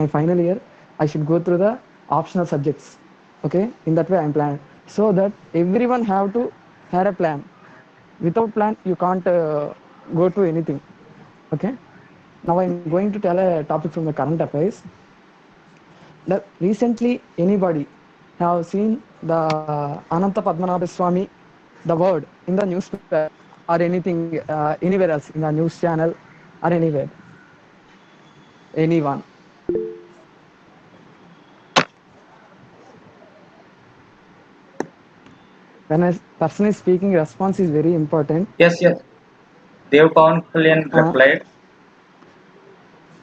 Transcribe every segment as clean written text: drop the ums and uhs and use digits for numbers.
my final year, I should go through the optional subjects. Okay, in that way I'm planned, so that everyone have to have a plan. Without plan, you can't go to anything. Okay. Now I'm going to tell a topic from the current affairs. That recently anybody have seen the Ananta Padmanabha Swami, the word in the newspaper or anything anywhere else in the news channel or anywhere? Anyone? When a person is speaking, response is very important. Yes, yes. Dev Pawan Kalyan Uh, replied.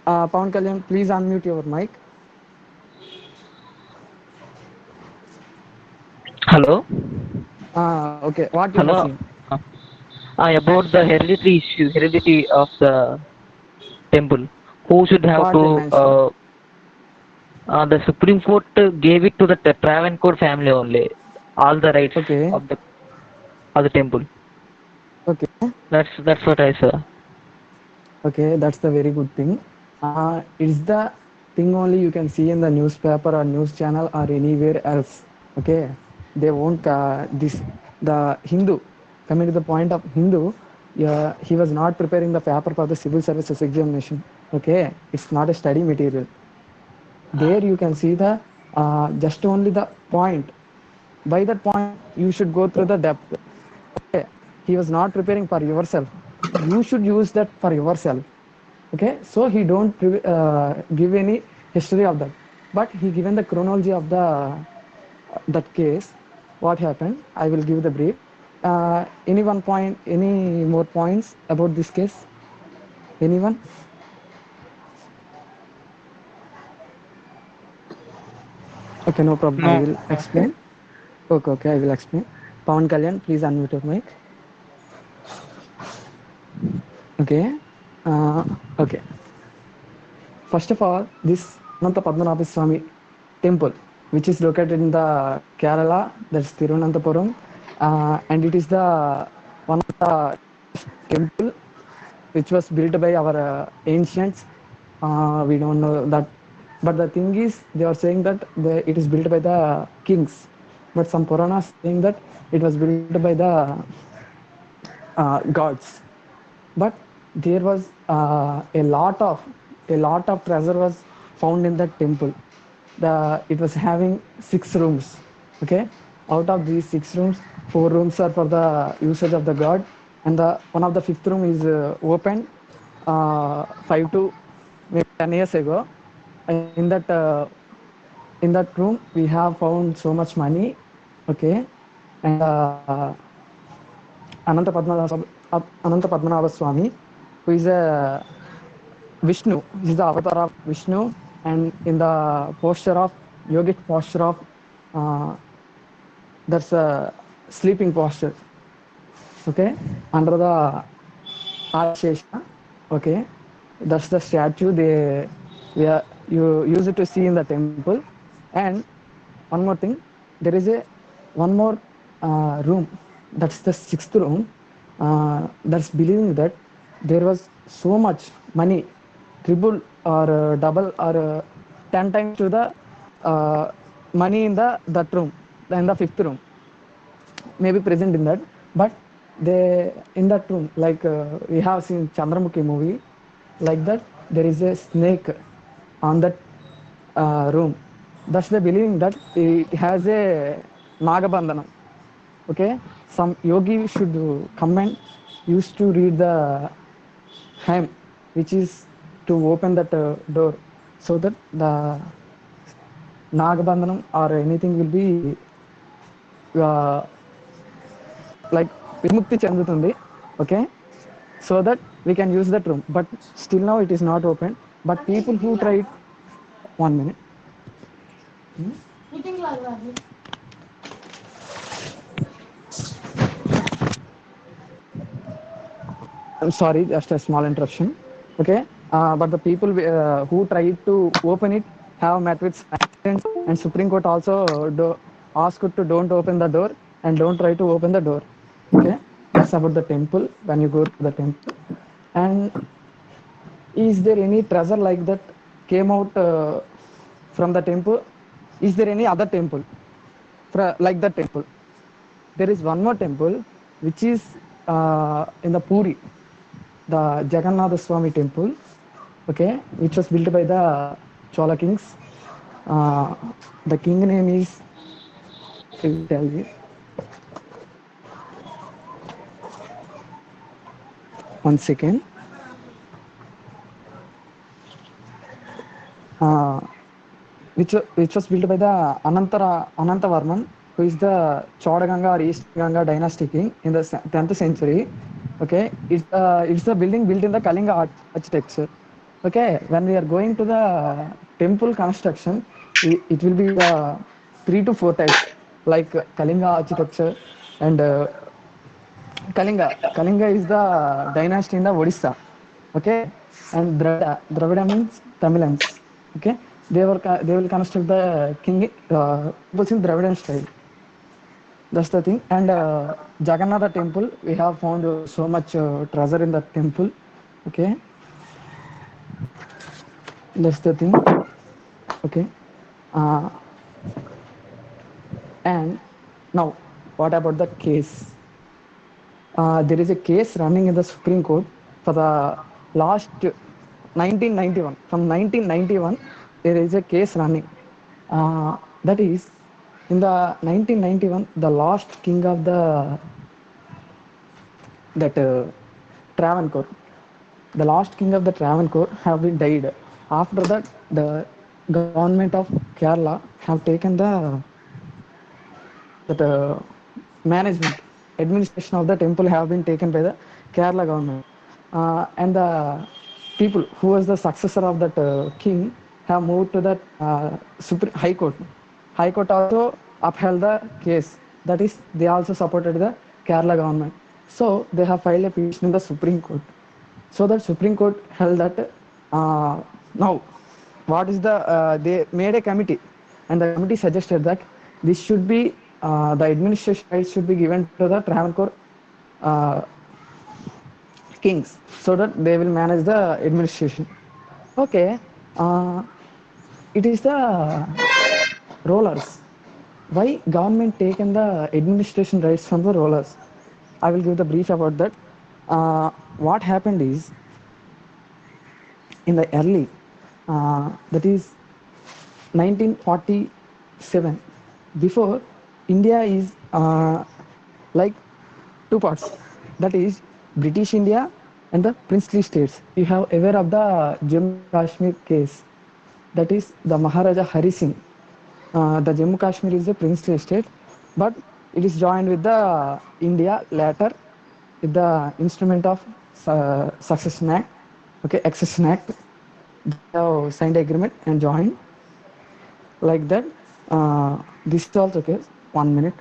Pawan Kalyan, please unmute your mic. Hello? Okay, what you have Hello? seen? Uh, about the hereditary issue, heredity of the temple. Who should have What they to, mentioned? the Supreme Court gave it to the Travancore family only, all the rights Okay, of the temple. okay, That's what I saw. okay, that's the very good thing. It's the thing only you can see in the newspaper or news channel or anywhere else. Okay, they won't this the Hindu. Coming to the point of Hindu, yeah, he was not preparing the paper for the civil services examination. Okay, it's not a study material. There you can see the just only the point. By that point, you should go through the depth. Okay, he was not preparing for yourself. You should use that for yourself. Okay, so he don't give any history of that, but he given the chronology of the that case. What happened? I will give the brief. Any one point, any more points about this case? Anyone? Okay, no problem. I No. will explain. Okay, okay, I will explain. Pawan Kalyan, please unmute your mic. Okay. Okay. First of all, this Ananta Padmanabha Swami temple, which is located in the Kerala, that's Tirunantapuram, and it is the one of the temple which was built by our ancients. We don't know that, but the thing is, they are saying that it is built by the kings, but some Puranas saying that it was built by the gods. But there was a lot of treasure was found in that temple. It was having 6 rooms. Okay, out of these 6 rooms, 4 rooms are for the usage of the god, and the one of the fifth room is open 5 to maybe 10 years ago. In that room we have found so much money. Okay, and Ananta Padmanabha Swami, who is a Vishnu, he is the avatar of Vishnu, and in the posture of yogic posture of that's a sleeping posture. Okay, under the Adishesha. Okay, that's the statue you use it to see in the temple. And one more thing, there is a one more room, that's the sixth room. That's believing that there was so much money, triple or double or 10 times to the uh, money in the that room, in the fifth room, may be present in that. But they in that room, like we have seen Chandramukhi movie, like that there is a snake on that room. That's the believing that it has a Nagabandhanam. Okay, some yogi should come and used to read the hymn, which is to open that door, so that the Nagabandhanam or anything will be uh, like vimukti చెందుతుంది. Okay, so that we can use that room, but still now it is not open. But people who tried, 1 minute. I'm sorry, just a small interruption. Okay, but the people who tried to open it have met with accidents, and Supreme Court also asked to don't open the door and don't try to open the door. Okay, that's about the temple. When you go to the temple, and is there any treasure like that? came out from the temple. Is there any other temple like that temple? There is one more temple which is in the Puri, the Jagannatha Swami temple, okay, which was built by the Chola kings. Uh, the king name is, I will tell you. One second. Uh, which was built by the Anantavarman, who is the Chodaganga or East Ganga dynasty king in the 10th century. Okay, it's the building built in the Kalinga architecture. Okay, when we are going to the temple construction, it will be 3 to 4 types, like Kalinga architecture and Kalinga is the dynasty in the Odisha. Okay, and Dravida means Tamilians. Okay, they will construct the king temples in Dravidian style. That's the thing. And Jagannatha temple, we have found so much treasure in that temple. Okay, that's the thing. Okay, uh, and now what about the case? There is a case running in the Supreme Court for the last 1991. From 1991, there is a case running. That is, in the 1991, the last king of the that Travancore, the last king of the Travancore have been died. After that, the government of Kerala have taken the that management administration of the temple have been taken by the Kerala government, and the people who was the successor of that king have moved to the Supreme High Court. High Court also upheld the case. That is, they also supported the Kerala government. So they have filed a petition in the Supreme Court. So that Supreme Court held that now what is the they made a committee, and the committee suggested that this should be the administration rights should be given to the Travancore uh, kings, so that they will manage the administration. Okay, it is the rulers. Why government taken the administration rights from the rulers? I will give the brief about that. What happened is, in the early, that is 1947, before, India is like two parts, that is British India and the princely states. You have aware of the Jammu Kashmir case, that is the Maharaja Hari Singh. The Jammu Kashmir is a princely state, but it is joined with the India later with the instrument of Succession Act, okay, Accession Act. They have signed agreement and joined like that. This is also case. 1 minute.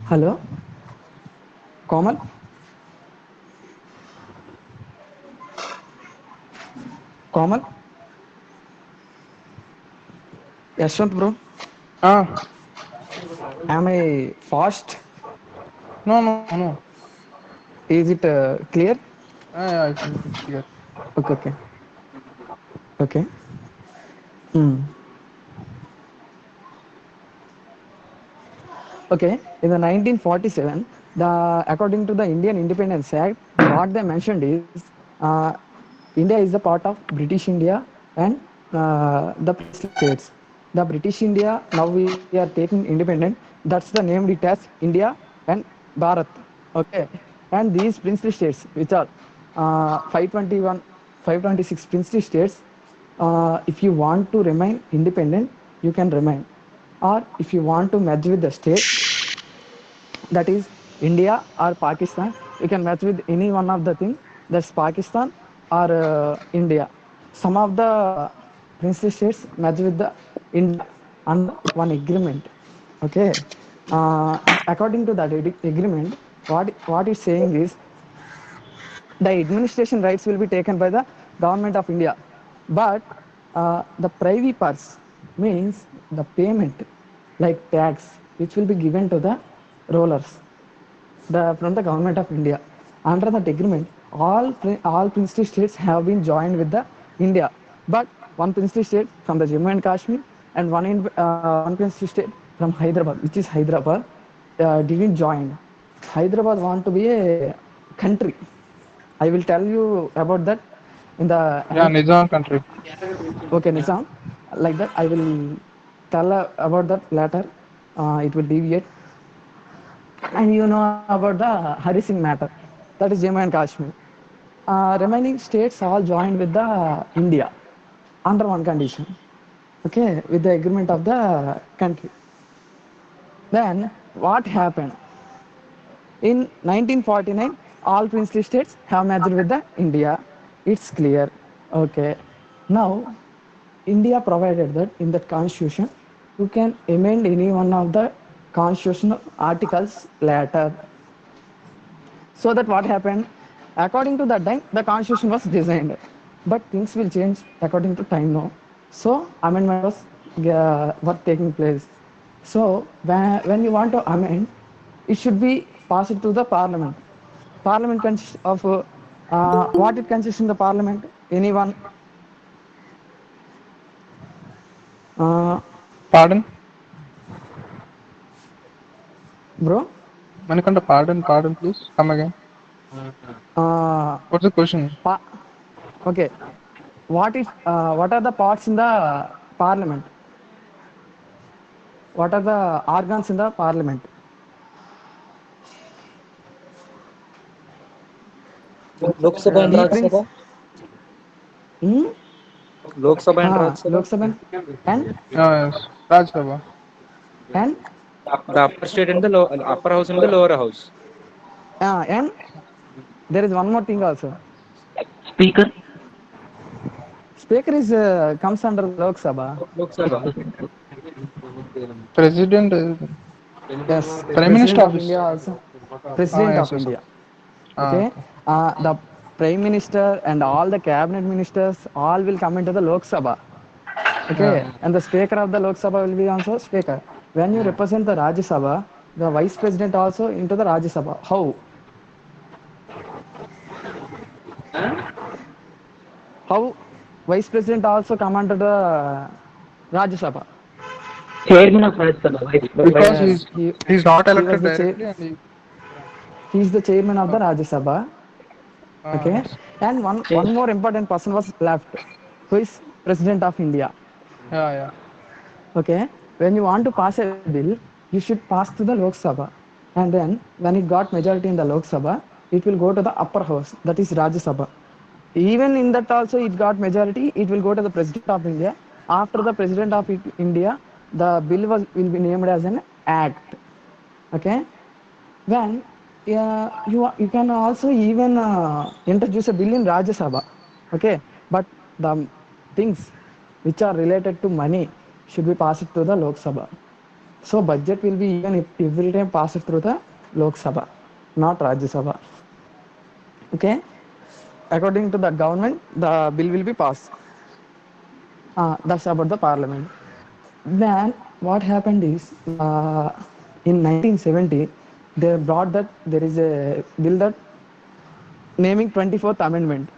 Hello, Komal. Komal. Yashwant, bro. Ah, Am I fast? no. Is it clear? Yeah, it's clear. Okay, okay, okay. Hmm. Okay, in the 1947, according to the Indian Independence Act, what they mentioned is uh, India is a part of British India and the princely states. The British India, now we are taking independent. That's the named it as India and Bharat. Okay, and these princely states, which are 521, 526 princely states, if you want to remain independent, you can remain. Or if you want to merge with the state, that is India or Pakistan, you can match with any one of the thing, that's Pakistan or India. Some of the princely states match with the India under one agreement. Okay, according to that agreement, what it's saying is the administration rights will be taken by the government of India, but the privy purse means the payment like tax, which will be given to the rulers from the government of India. Under that agreement, all princely states have been joined with the India, but one princely state from the Jammu and Kashmir and one princely state from Hyderabad, which is Hyderabad, didn't join. Hyderabad want to be a country. I will tell you about that in the Yeah, Nizam country. okay, Nizam. Like that, I will tell about that later. It will deviate. And you know about the Hari Singh matter. That is Jammu and Kashmir. Remaining states all joined with the India under one condition. Okay, with the agreement of the country. Then what happened? In 1949, all princely states have merged with the India. It's clear. Okay. Now, India provided that in that constitution, you can amend any one of the constitutional articles later. So that what happened? According to that time, the constitution was designed, but things will change according to time now. So amendment was taking place. So when you want to amend, it should be passed to the parliament. Parliament consists of what it consists in the parliament. Anyone? Pardon? Bro? Manikanta, pardon, please. Come again. What's the question? Okay. What are the parts in the parliament? What are the organs in the parliament? Lok Sabha and The Raj prince. Sabha. Hmm? Lok Sabha and Raj Lok Sabha. Sabha and Yes, Raj Sabha. and The upper state and the upper house and the lower house. and there is one more thing also. Speaker. Speaker is comes under Lok Sabha. Lok Sabha. President, Yes, Prime President Minister of office. India also. President Yes, of yes. India. Okay. Okay. The Prime Minister and all the cabinet ministers all will come into the Lok Sabha. Okay. Yeah. And the Speaker of the Lok Sabha will be also Speaker. When you represent the Rajya Sabha, the Vice President also into the Rajya Sabha. How? How Vice President also come under the Rajya Sabha? Chairman of Rajya Sabha. Because Yes, he's not he was elected the directly, and he is the chairman of the Rajya Sabha. Okay, yes. and one more important person was left, who is President of India. Yeah. Okay, when you want to pass a bill, you should pass to the Lok Sabha, and then when it got majority in the Lok Sabha, it will go to the upper house, that is Rajya Sabha. Even in that also it got majority, it will go to the President of India. After the President of India, the bill will be named as an act. Okay, when you can also even introduce a bill in Rajya Sabha. Okay, but the things which are related to money should be passed to the Lok Sabha. So budget will be even every time passed through the Lok Sabha, not Rajya Sabha. Okay, according to the government, the bill will be passed. That's about the parliament. Then what happened is in 1970 they brought that there is a bill that naming 24th amendment.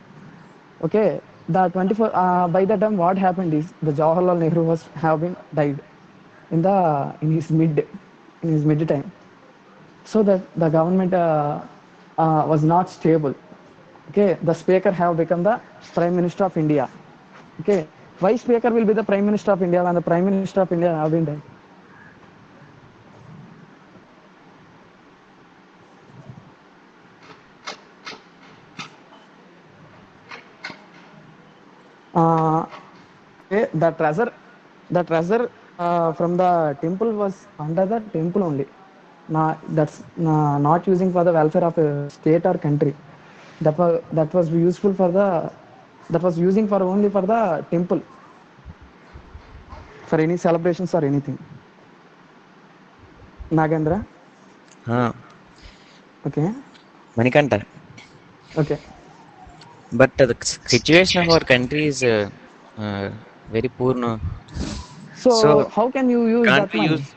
Okay, the 24 by the time what happened is the Jawaharlal Nehru was having died in his mid time, so that the government was not stable. Okay, the speaker have become the Prime Minister of India. Okay, why speaker will be the Prime Minister of India when the Prime Minister of India have been dead? Uh, okay, the treasure from the temple was under the temple only. That's not using for the welfare of a state or country. That was useful for the that was using for only for the temple for any celebrations or anything. Nagendra. Okay. Manikanta. Okay. But the situation of our country is very poor now. So So how can you use can't that we money? use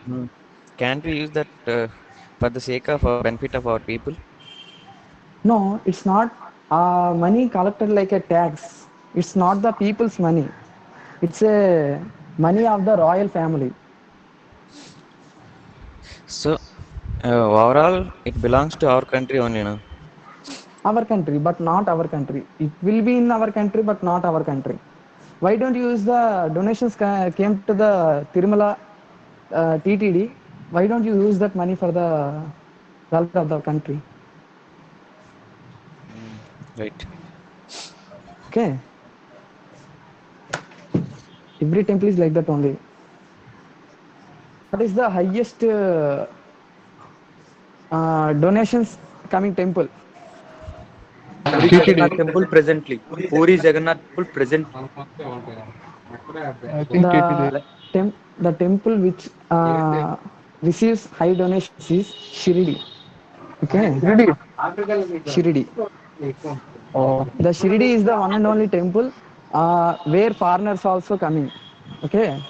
can't we use that for the sake of benefit of our people. No, it's not money collected like a tax. It's not the people's money. It's a money of the royal family. So overall, it belongs to our country only, no? Our country, but not our country. It will be in our country, but not our country. Why don't you use the donations came to the Tirumala TTD? Why don't you use that money for the welfare of the country? Right. Okay. Every temple is like that only. What is the highest donations coming temple? Puri TTD. Jagannath Temple presently. Puri Jagannath Temple present. I think TTD. The temple which receives high donations is Shirdi. Okay, TTD. Shirdi. Oh, The Shirdi is the one and only temple where foreigners also coming. Okay,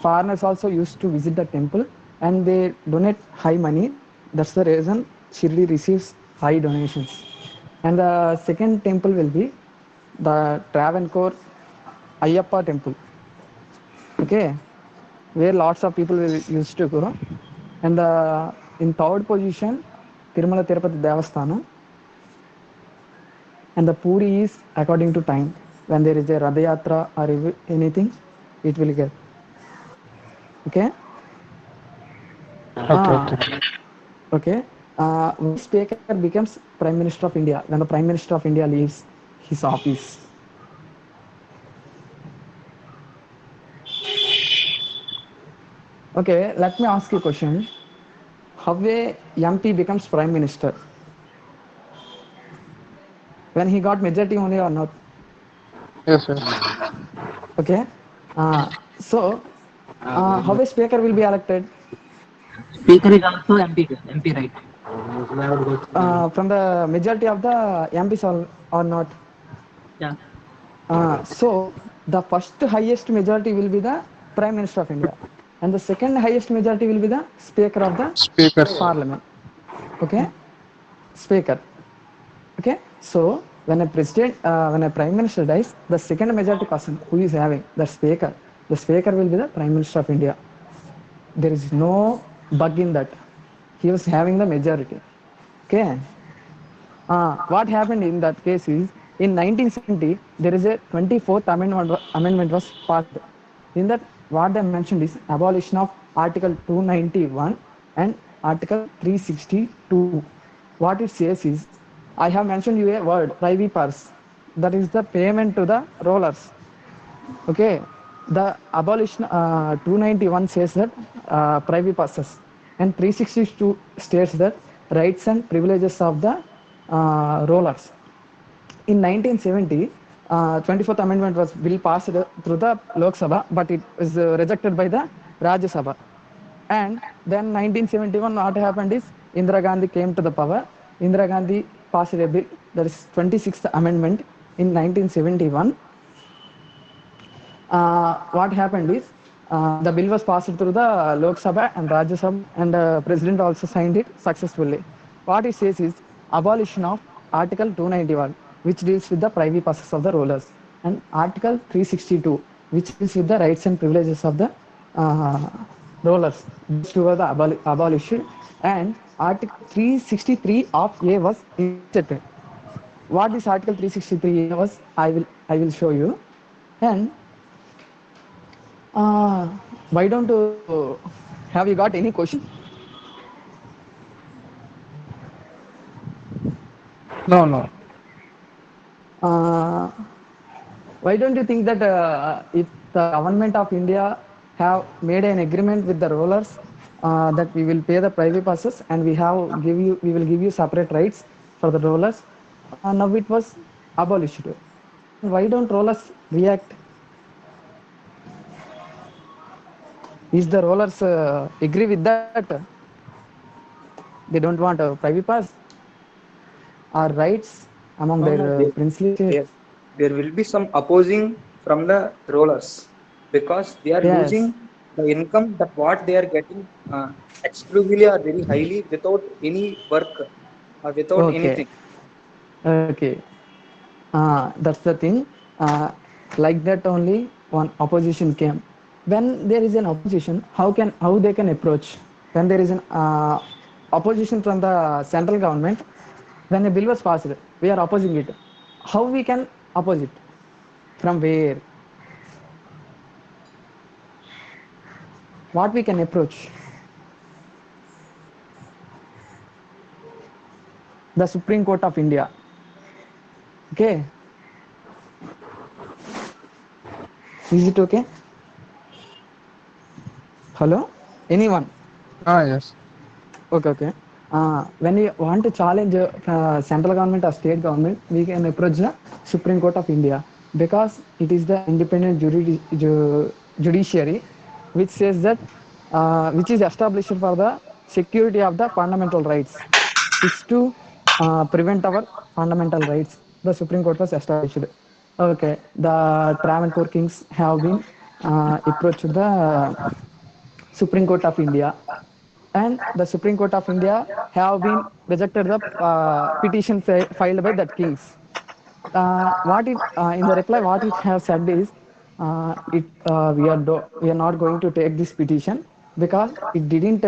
foreigners also used to visit the temple and they donate high money. That's the reason Shirdi receives high donations. And the second temple will be the Travancore Ayyappa temple. Okay, where lots of people will used to go. And in third position, Tirumala Tirupati Devasthanam. And the Puri is according to time. When there is a Radha Yatra or anything, it will get. Okay. okay. Okay. When Speaker becomes Prime Minister of India, when the Prime Minister of India leaves his office. Okay, let me ask you a question. How a MP becomes Prime Minister? When he got majority only or not? Yes, yes. Okay. So, how a Speaker will be elected? Speaker is also MP, right? From the majority of the MPs or not? Yeah. So the first highest majority will be the Prime Minister of India, and the second highest majority will be the Speaker of the Speakers. Parliament. Okay, Speaker. Okay, so when a president, when a Prime Minister dies, the second majority person who is having the Speaker will be the Prime Minister of India. There is no bug in that. He was having the majority. Okay. What happened in that case is in 1970 there is a 24th amendment was passed. In that what they mentioned is abolition of Article 291 and Article 362. What it says is I have mentioned you a word privy purse. That is the payment to the rollers. Okay, the abolition 291 says that private passes, and 362 states that rights and privileges of the rollers. In 1970, 24th Amendment was bill passed through the Lok Sabha, but it was rejected by the Rajya Sabha. And then 1971, what happened is Indira Gandhi came to the power. Indira Gandhi passed a bill, that is 26th Amendment in 1971. What happened is the bill was passed through the Lok Sabha and Rajya Sabha, and President also signed it successfully. What it says is abolition of Article 291, which deals with the privy passes of the rulers, and Article 362, which deals with the rights and privileges of the rulers. These two were the abolished, and Article 363 of A was inserted. What this Article 363 was, I will show you. And why don't you have you got any question? No, no. Uh, why don't you think that if the government of India have made an agreement with the rulers that we will pay the private passes and we will give you separate rights for the rulers. Now it was abolished. Why don't rulers react? Is the rulers agree with that? They don't want a private pass or rights among No, their no, princely states. there will be some opposing from the rollers because they are Yes. losing the income that what they are getting exclusively or very highly without any work or without Okay, anything. okay. That's the thing. Uh, like that only one opposition came. When there is an opposition, how they can approach? When there is an opposition from the central government, when a bill was passed, we are opposing it. How we can oppose it? From where? What we can approach? The Supreme Court of India. Okay, is it okay? Hello, anyone? Yes. Okay, okay. When we want to challenge central government or state government, we can approach the Supreme Court of India because it is the independent judiciary which says that which is established for the security of the fundamental rights. It's to prevent our fundamental rights. The Supreme Court was established. Okay, the Travancore kings have been approached the Supreme Court of India, and the Supreme Court of India have been rejected the petition filed by that kings. What it in the reply, what it has said is, we are not going to take this petition because it didn't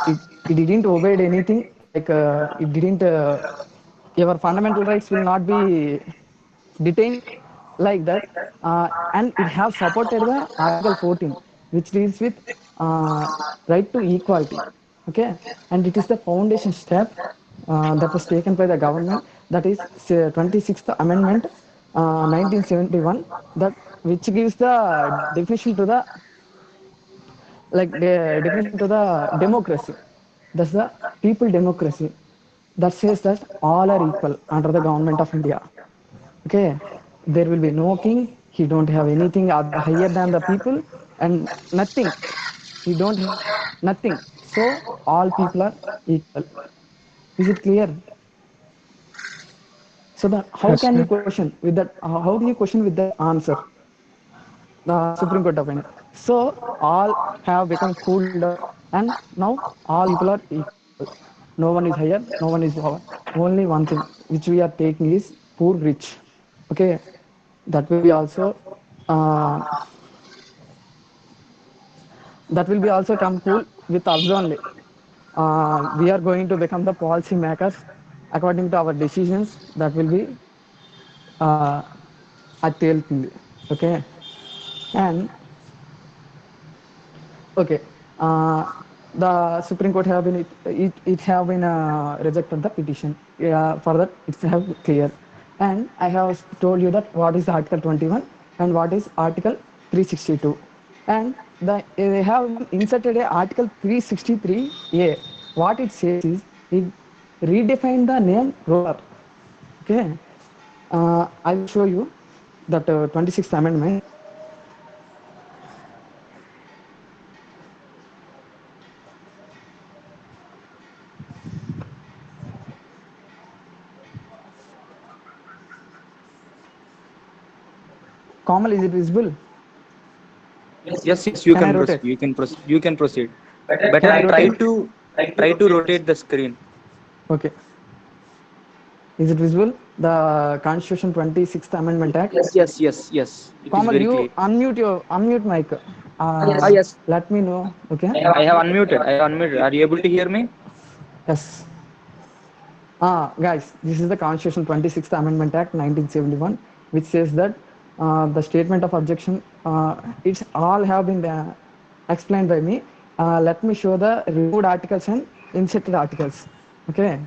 it didn't obey anything, like it didn't your fundamental rights will not be detained like that, and it have supported the article 14 which deals with right to equality. Okay, and it is the foundation step that was taken by the government, that is 26th amendment 1971, that which gives the definition to the, like the definition to the democracy. That's the people democracy, that says that all are equal under the government of India. Okay, there will be no king. He don't have anything higher than the people, and nothing. He don't have nothing. So all people are equal. Is it clear? So that how Yes, can you sir. question with that? How do you question with that answer? The Supreme Court of India. So all have become cooled down, and now all people are equal. No one is higher, no one is lower. Only one thing which we are taking is poor rich. Okay, that will be also uh, that will be also come cool with us only. We are going to become the policy makers according to our decisions. That will be uh, తేలుతుంది. Okay, and okay, the Supreme Court have been it have been rejected the petition. For that it's have clear, and I have told you that what is Article 21 and what is Article 362, and they have inserted a Article 363A. What it says is it redefined the name ruler. Okay, I will show you that 26th Amendment. Kamal, is it visible? Yes, yes, you Can I can rotate? proceed. You can proceed. You can proceed. Better Can I rotate? try to rotate the screen. Okay. Is it visible? The Constitution 26th Amendment Act. Yes, yes, yes. It is Kamal, very you clear. unmute mic. Yes. Let me know. Okay. I have unmuted. I have unmuted. Are you able to hear me? Yes. Guys, this is the Constitution 26th Amendment Act 1971, which says that the statement of objection, it's all have been explained by me. Let me show the removed articles and inserted articles. Okay.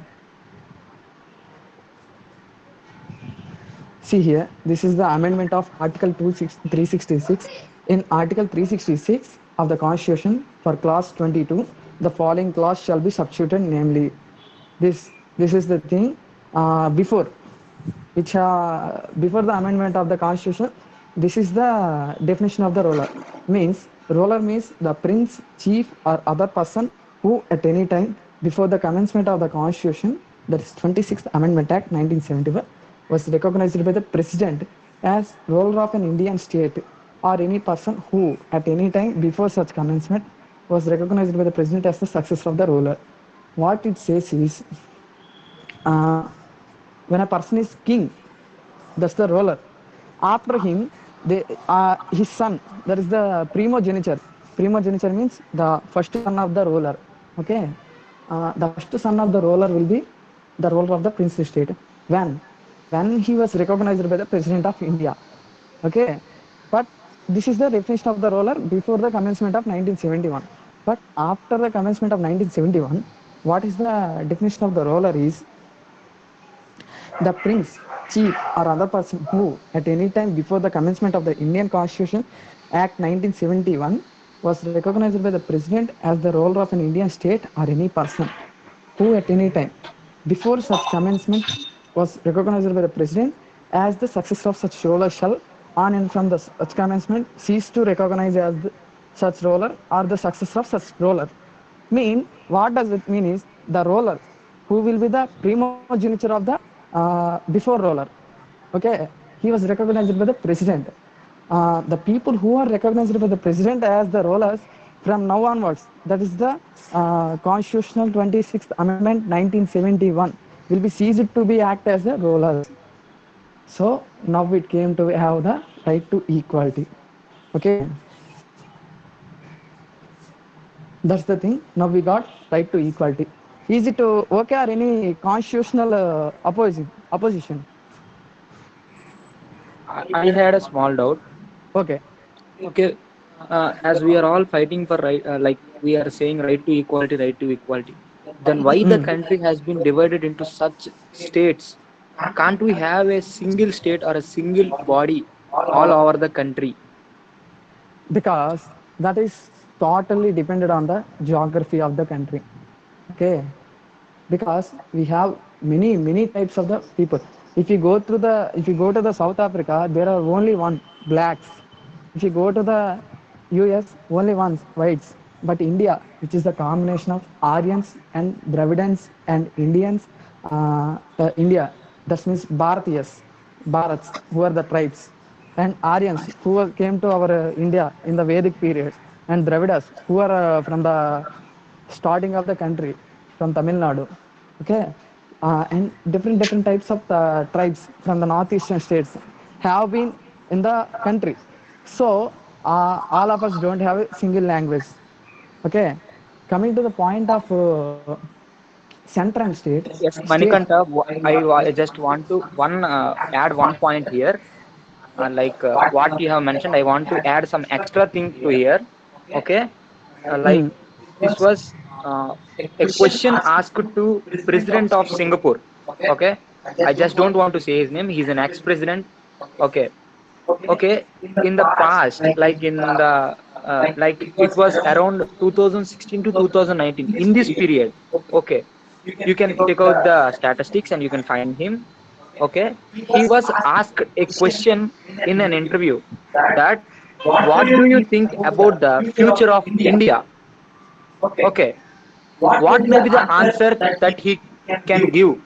See here, this is the amendment of Article 366. In Article 366 of the Constitution, for Clause 22, the following clause shall be substituted, namely, this is the thing before, which before the amendment of the Constitution, this is the definition of the ruler. Ruler means the prince, chief, or other person who at any time before the commencement of the Constitution, that is 26th Amendment Act 1971, was recognized by the president as ruler of an Indian state. or any person who, at any time before such commencement, was recognized by the president as the successor of the ruler. What it says is, uh, when a person is king, that's the ruler. After him, his son, that is the primogeniture. Primogeniture means the first son of the ruler. Okay, the first son of the ruler will be the ruler of the princely state. When? When he was recognized by the president of India. Okay, but this is the definition of the ruler before the commencement of 1971. But after the commencement of 1971, what is the definition of the ruler is the prince, chief, or other person who, at any time before the commencement of the Indian Constitution Act 1971, was recognized by the president as the ruler of an Indian state, or any person who, at any time before such commencement, was recognized by the president as the successor of such ruler shall, on and from the such commencement, cease to recognize as such ruler or the successor of such ruler. Mean, what does it mean is the ruler who will be the primogeniture of the before ruler. Okay, he was recognized by the president. The people who are recognized by the president as the rulers from now onwards, that is the Constitutional 26th Amendment 1971, will be ceased to be act as the rulers. So now it came to have the right to equality. Okay, that's the thing. Now we got right to equality. Is it okay or any constitutional opposition? I had a small doubt. Okay. Okay, as we are all fighting for right, like we are saying right to equality, then why the country has been divided into such states? Can't we have a single state or a single body all over the country? Because that is totally dependent on the geography of the country. Okay, because we have many types of the people. If you go to the South Africa, there are only one blacks. If you go to the US, only one whites. But India, which is the combination of Aryans and Dravidians and Indians, India, that means Bharatiyas, Bharats, who are the tribes, and Aryans, who came to our India in the Vedic period, and Dravidas, who are from the starting of the country, from Tamil Nadu. Okay, and different types of tribes from the northeastern states have been in the country. So all of us don't have a single language. Okay, coming to the point of center and Yes, state. Manikanta, I just want to one add one point here. What you have mentioned, I want to add some extra thing to here. Okay, like Mm, this was a question asked to President of Singapore. Okay, I just don't want to say his name. He's an ex-president. Okay, okay. In the past, like in the like it was around 2016 to 2019. In this period, okay, you can take out the statistics and you can find him. Okay, he was asked a question in an interview that what do you think about the future of India? Okay, what may be the answer that he can give?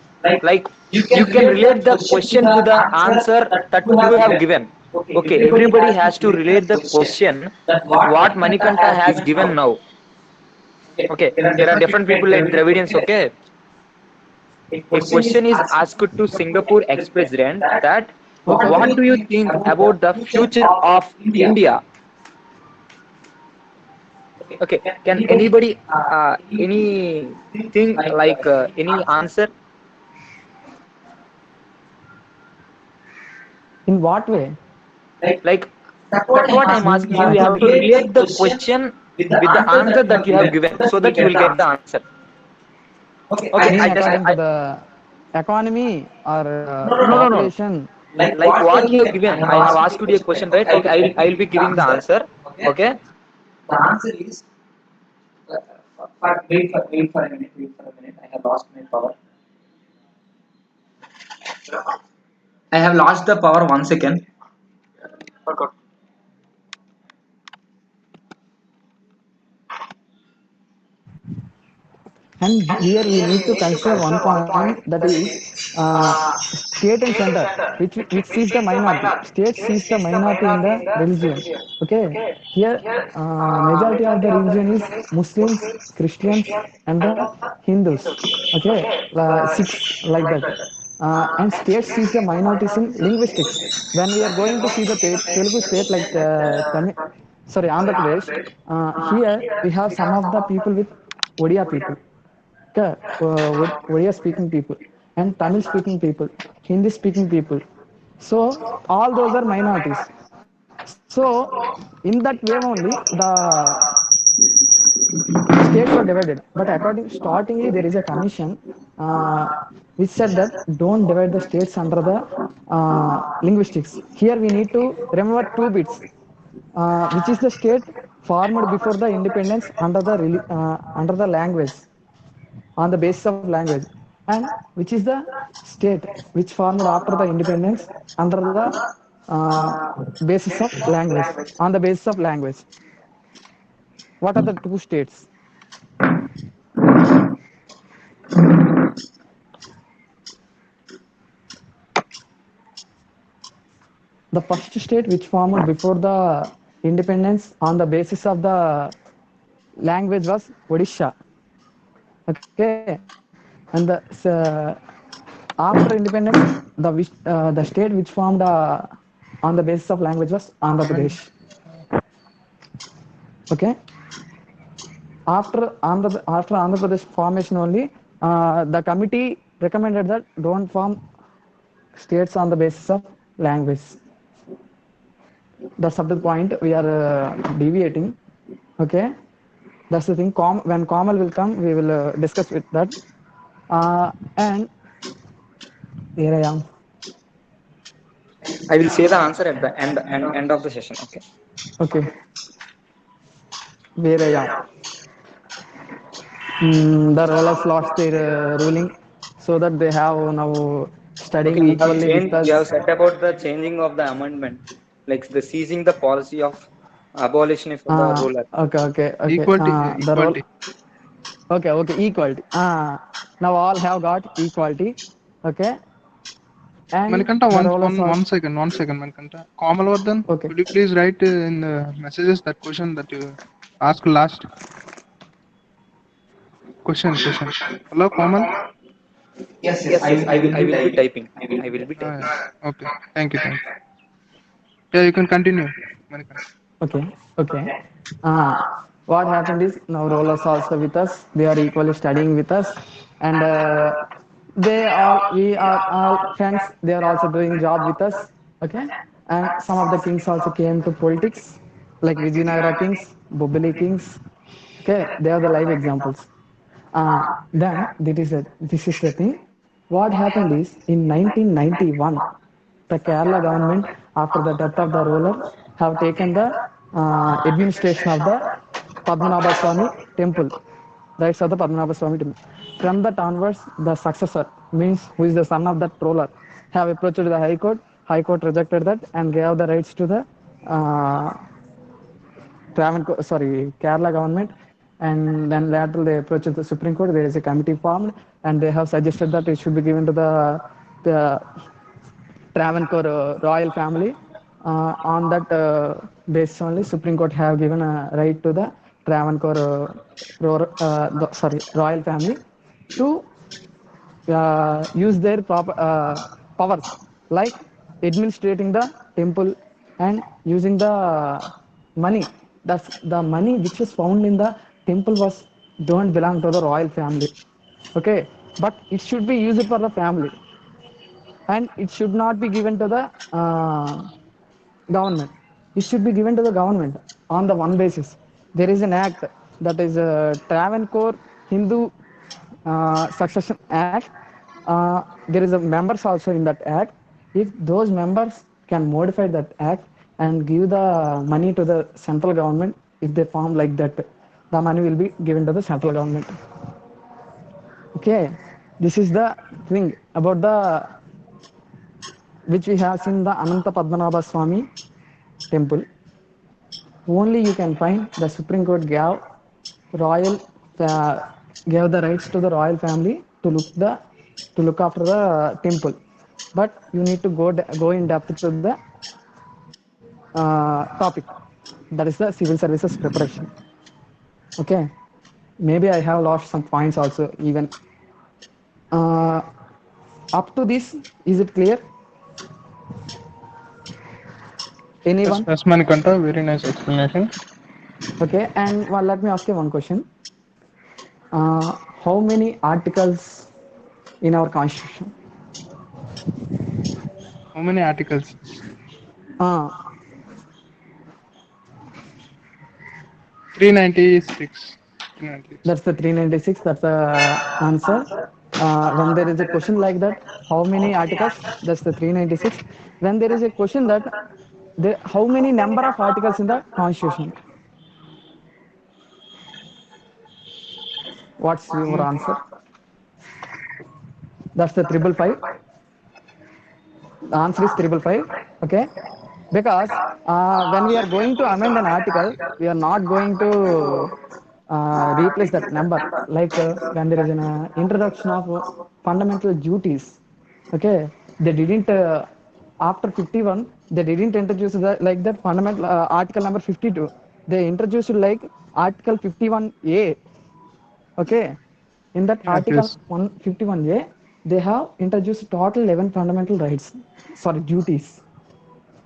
Like you can relate the question to the answer that you have given. Okay, everybody has to relate the question what Manikanta has given now. Okay, there are different people like Dravidians. Okay, a question is asked to Singapore ex-president that what do you think about the future of India? Okay, can anybody anything like any answer? in what way? Like that's what I'm asking you. You have to relate the question with the answer that you have given so that you will get the answer. Okay, Mean I just according to the economy or no. population? Like what you have given. I have asked you a question, right? Okay, I'll be giving the answer. Okay. I have lost my power. I have lost the power 1 second. And here we need to consider one point, that is state and center, which sees the minority. State sees the minority in the religion. Okay, here majority of the religion is Muslims, Christians, and the Hindus. Okay, Sikhs, like that. And state sees the minorities in linguistics. When we are going to see the Telugu state, like sorry, Andhra Pradesh, here we have some of the people with Odia people, okay, Odia speaking people, and Tamil speaking people, Hindi speaking people. So all those are minorities. So in that way only the states were divided. But according startingly there is a commission uh, which said that don't divide the states under the linguistics. Here we need to remember two bits, which is the state formed before the independence under the language, on the basis of language, and which is the state which formed after the independence under the uh, basis of language, on the basis of language. What are the two states? The first state which formed before the independence on the basis of the language was Odisha. Okay, and after independence, the state which formed on the basis of language was Andhra Pradesh. Okay, after Andhra Pradesh formation only, the committee recommended that don't form states on the basis of language. That's up to the point we are deviating. Okay, that's the thing. When Kamal will come, we will discuss with that. And here I am. I will say the answer at the end of the session. Okay. Okay, where I am. The rulers lost their ruling, so that they have now studying Okay, equally with us. you have said about the changing of the amendment, like the seizing the policy of abolition for the ruler. Okay. Equality, The role. equality. Okay, equality. Now all have got equality. Okay, and Manikanta, the rulers are one second, Manikanta. Kamalvardhan, okay. could you please write in the messages that question that you asked last? Question. Hello, Kamal? Yes, I will be typing. I will be Ah, typing. yeah. Okay, thank you. Yeah, you can continue, Manikanta. Okay. Uh, what happened is now rollers also with us. They are equally studying with us, and we are all friends. They are also doing job with us. Okay, and some of the kings also came to politics, like Vijayanagara kings, Bobbili kings. Okay, they are the live examples. Then this is the thing. What happened is in 1991, the Kerala government, after the death of the ruler, have taken the administration of the Padmanabha Swami temple, rights of the Padmanabha Swami temple. From that onwards, the successor, means who is the son of that ruler, have approached the High Court. High Court rejected that and gave the rights to the uh, Kerala government, and then later they approached the Supreme Court. There is a committee formed, and they have suggested that it should be given to the Travancore royal family. On that basis only, Supreme Court have given a right to the Travancore royal family to use their proper powers, like administrating the temple and using the money. That's the money which was found in the temple was don't belong to the royal family. Okay, but it should be used for the family, and it should not be given to the government. It should be given to the government on the one basis. There is an act, that is Travancore Hindu Succession Act. There is a members also in that act. If those members can modify that act and give the money to the central government, if they form like that, the money will be given to the central government. Okay, this is the thing about the which we have seen the Ananta Padmanabha Swami temple. Only you can find the Supreme Court royal uh, gave the rights to the royal family to look after the temple. but you need to go in depth to the topic, that is the civil services preparation. Okay, maybe I have lost some points also even. uh, Up to this, is it clear? Yes, Anyone? yes, Manikanta, very nice explanation. Okay, and well, let me ask you one question. How many articles in our constitution? How many articles? uh, 396. 396. that's the 396, that's the answer. When there is a question like that, how many articles, that's the 396. When there is a question that how many number of articles in the constitution, what's your Hmm. answer? That's the triple five. The answer is triple five. Okay, because when we are going to amend an article, we are not going to replace that number. Like when there is an introduction of fundamental duties, okay, they didn't after 51, they didn't introduce that like that fundamental article number 52. They introduced like article 51A. Okay, in that Yes, article yes. 151A, they have introduced total 11 fundamental rights, sorry, duties.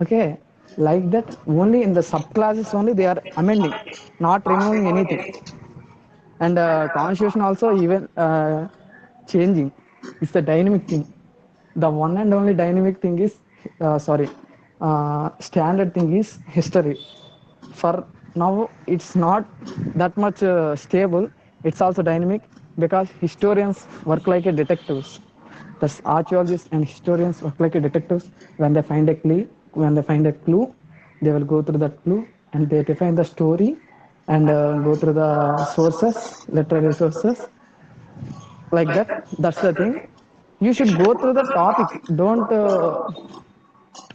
Okay, like that, only in the subclasses only they are amending, not removing anything. And constitution also even changing. It's the dynamic thing. The one and only dynamic thing is, sorry, standard thing is history. For now, it's not that much stable. It's also dynamic because historians work like a detectives. Thus, archaeologists and historians work like a detectives. When they find a clue, they will go through that clue and they define the story and go through the sources, literary sources, like that. That's the thing. You should go through the topic. Don't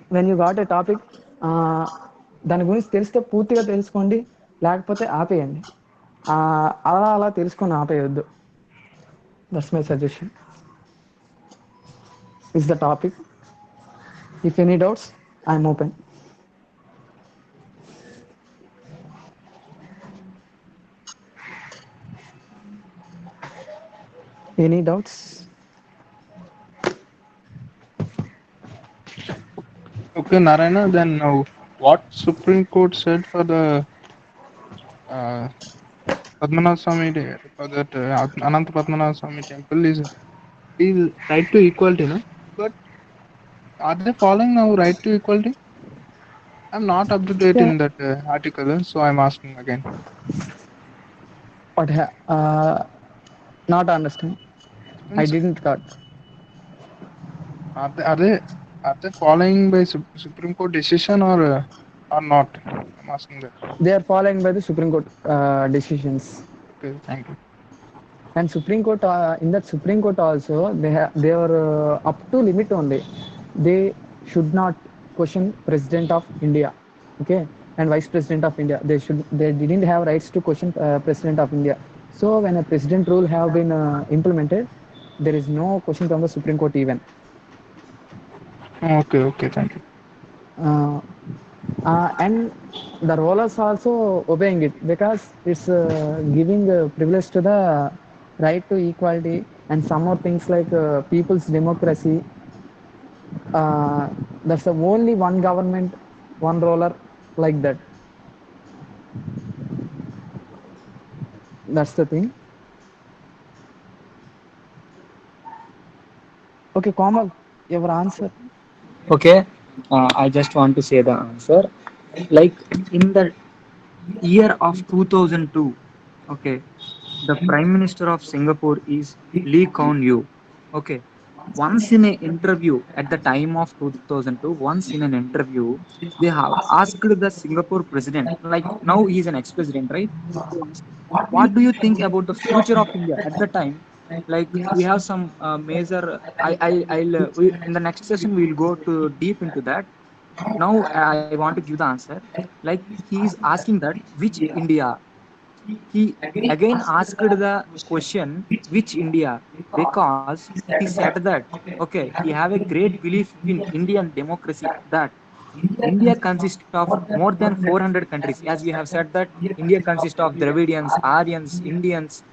when you got a topic, దాని గురించి తెలిస్తే పూర్తిగా తెలుసుకోండి, లేకపోతే ఆపేయండి. అలా అలా తెలుసుకొని ఆపేయొద్దు. That's my suggestion. Is the topic. If any doubts, I'm open. Any doubts? Okay, Narayana, then now what Supreme Court said for the uh, Padmanath Swami, for that Ananta Padmanabha Swami temple is right to equality, no? But are they following now right to equality? I'm not up to date Yeah. in that article, so I'm asking again. What not understand. I Means, didn't got. are they are they are they following by Supreme Court decision or not? I'm asking that. They are following by the Supreme Court decisions. Okay, thank you. And Supreme Court, in that Supreme Court also, they are up to limit only. They should not question President of India, okay, and Vice President of India. They didn't have rights to question President of India. So when a President rule have been implemented, there is no question from the Supreme Court even. Okay, okay, thank you. And the rulers also obeying it because it's giving privilege to the right to equality and some more things like people's democracy. That's the only one government, one ruler, like that. That's the thing. Okay, Kamal, your answer. Okay, I just want to say the answer. Like in the year of 2002, okay, the Prime Minister of Singapore is Lee Kuan Yew. Okay, once in an interview at the time of 2002, once in an interview, they have asked the Singapore president, like now he is an ex-president, right? They asked, what do you think about the future of India at the time? Like we have some major. I'll in the next session we'll go to deep into that. Now I want to give the answer. Like he is asking that which India? he again asked the question, which India? Because he said that, okay, he have a great belief in Indian democracy, that India consists of more than 400 countries. As we have said that India consists of Dravidians, Aryans, Indians,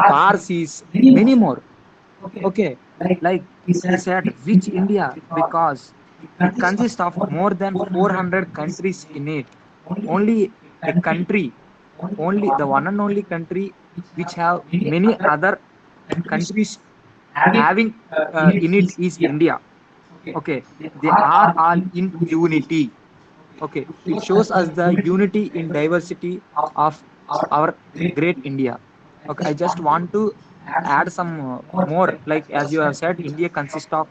Parsis, many more. Okay, like he said, which India? Because it consists of more than 400 countries in it. Only a country, only the one and only country which have many other countries having in it is India. Okay, they are all in unity. Okay, it shows us the unity in diversity of our great India. Okay, I just want to add some more. Like as you have said, India consists of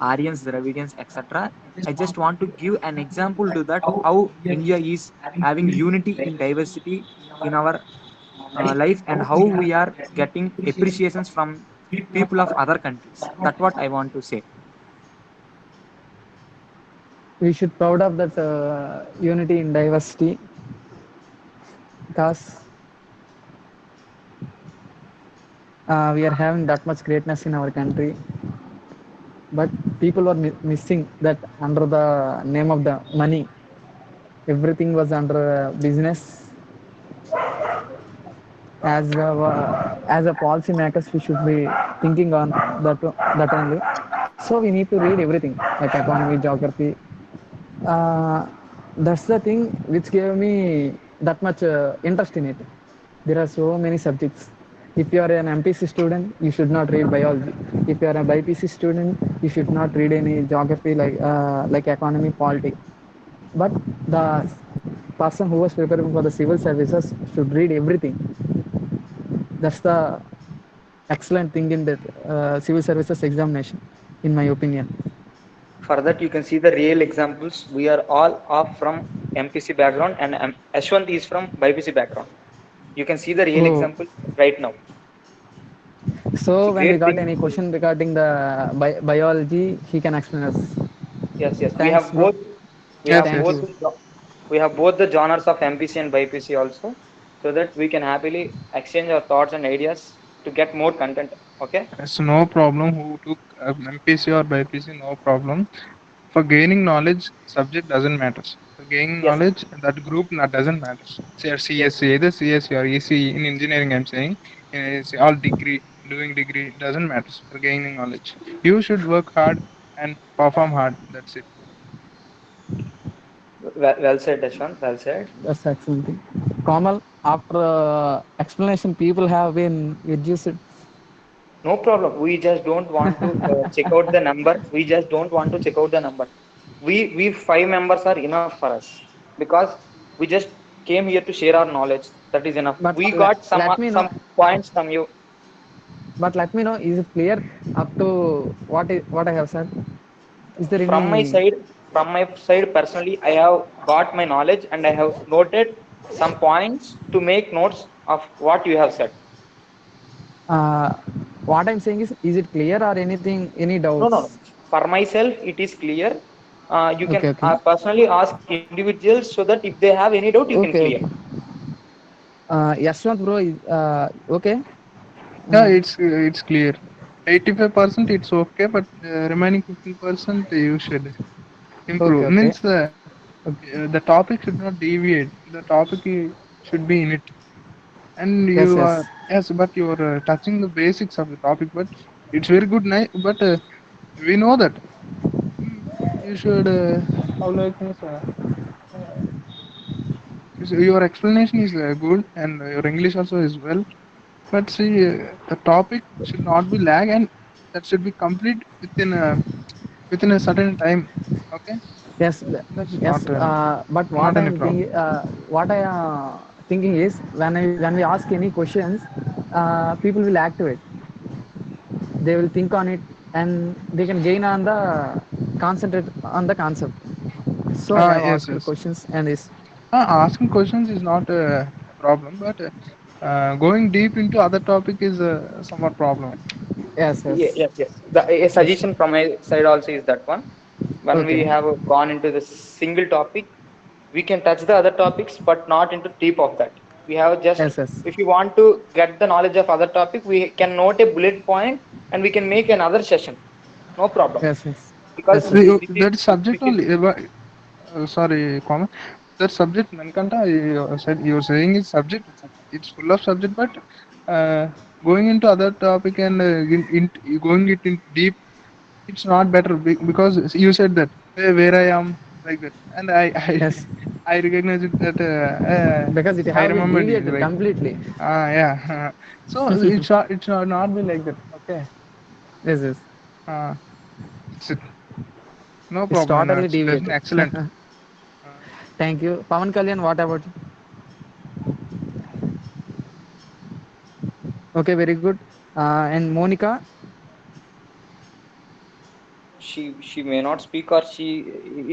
Aryans, Dravidians, etc. I just want to give an example to that how India is having unity in diversity in our life, and how we are getting appreciations from people of other countries. That's what I want to say. We should proud of that unity in diversity, because we are having that much greatness in our country, but people were missing that under the name of the money. Everything was under business. As a policy makers, we should be thinking on that only. So we need to read everything like economy, geography. uh, that's the thing which gave me that much interest in it. There are so many subjects. If you are an MPC student, you should not read biology. If you are a BPC student, you should not read any geography like economy, politics. But the person who was preparing for the civil services should read everything. That's the excellent thing in the civil services examination, in my opinion. For that, you can see the real examples. We are all off from MPC background, and Ashwant is from BPC background. You can see the real Oh, example right now. It's a so when we great got thing. any question regarding the biology, he can explain us. Yes, yes. We Thanks, have bro. both. We Yes, have Thank both. yes. you. We have both the genres of MPC and BPC also, so that we can happily exchange our thoughts and ideas to get more content. Okay. It's no problem who took MPC or BPC, no problem. For gaining knowledge, subject doesn't matter. For gaining Yes. knowledge, that group doesn't matter. Say or Yes. CSC, either CSC or ECE in engineering, I'm saying, it's all degree, doing degree doesn't matter for gaining knowledge. You should work hard and perform hard. That's it. Well said, Ashwant. Well said. That's excellent thing. Kamal, after explanation, people have been reduced. No problem. We just don't want to check out the number. We just don't want to check out the number. We five members are enough for us, because we just came here to share our knowledge. That is enough. But We got let me some know. points from you. But let me know. Is it clear up to what I have said? Is there From my any? side, personally, I have got my knowledge, and I have noted some points to make notes of what you have said. Uh, what I'm saying is it clear or anything? Any No, no, no. doubts? For myself, it is clear. You can Okay, okay, personally ask individuals, so that if they have any doubt, you can clear. okay, okay. Yashwant bro, okay. Yeah, Uh, it's clear. 85% it's okay, but remaining 15% you should okay, improve. okay, Means okay. the topic should not deviate. The topic should be in it. And Yes, you are yes. yes, but you are touching the basics of the topic. But it's very good. But we know that mm, you should. How like this, your explanation is good, and your English also is well. But see, the topic should not be lag, and that should be complete within a certain time. Okay, Yes, that's yes. But not any problem. what I thinking is when we ask any questions, people will activate. They will think on it, and they can gain on the concentrate on the concept. So I have Yes, asked the yes. questions, and is Asking questions is not a problem, but going deep into other topic is somewhat problem. yes, yes, Yes, yes. A yes. suggestion from my side also is that one. When we Okay, have gone into the single topic, we can touch the other topics, but not into deep of that. We have just, Yes, yes, if you want to get the knowledge of other topic, we can note a bullet point and we can make another session. No problem. yes, yes, Because yes, yes. That subject this is only. Sorry, comment. That subject, Mankanta, you said you're saying is subject. It's full of subject, but uh, going into other topic and going it in deep, it's not better because you said that where I am like that, and Yes, I recognize it that because it I have been remembered it deviated like completely. yeah. So it's not be like that. Okay, Yes, yes, uh, it's no it's problem. totally That's deviated. excellent. Uh, Thank you, Pawan Kalyan. What about you? Okay, very good. And Monica. she may not speak, or she,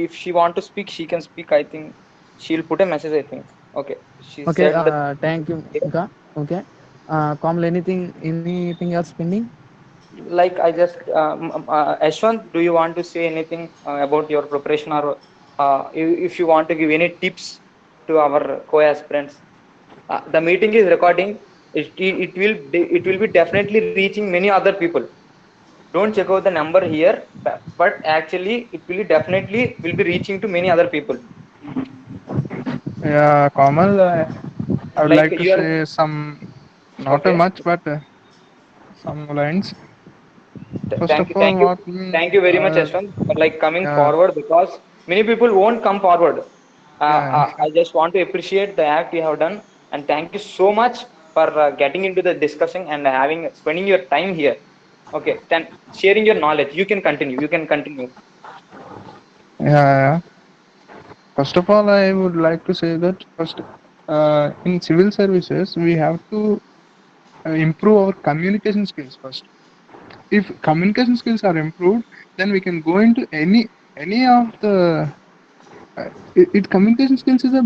if she want to speak, she can speak. I think she'll put a message, I think. Okay, she Okay, said that. thank you, Monica. Okay, Kamal, anything else pending? Like I just Ashwant, do you want to say anything about your preparation, or if you want to give any tips to our co-aspirants? The meeting is recording. It will be definitely reaching many other people. Don't check out the number here, but actually it will definitely will be reaching to many other people. yeah, Kamal, I would Like like to you are. say some, not a Okay. much, but some lines. First Thank of you, all, what me, thank you very much, Ashwant, for like coming yeah, forward, because many people won't come forward. yeah, I just want to appreciate the act you have done, and thank you so much for getting into the discussion and having spending your time here. Okay, then sharing your knowledge. You can continue. You can continue. yeah. First of all, I would like to say that first, in civil services, we have to improve our communication skills first. If communication skills are improved, then we can go into any of the communication skills is the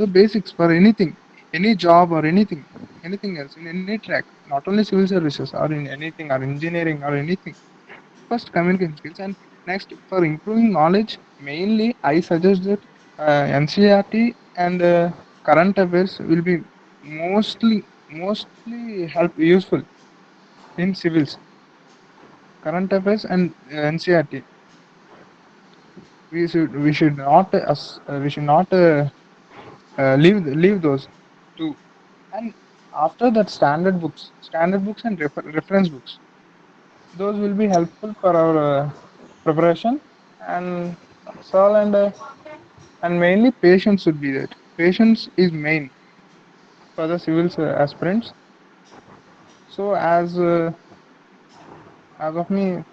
basics for anything, any job or anything else in any track, not only civil services or in anything or engineering or anything. First, communication skills, and next for improving knowledge, mainly I suggest that NCRT and current affairs will be mostly help useful in civils. Current affairs and NCRT, we should not leave those two. And after that, standard books and reference books, those will be helpful for our preparation. And that's all. And mainly patience should be that. Patience is main for the civil aspirants. So as of me,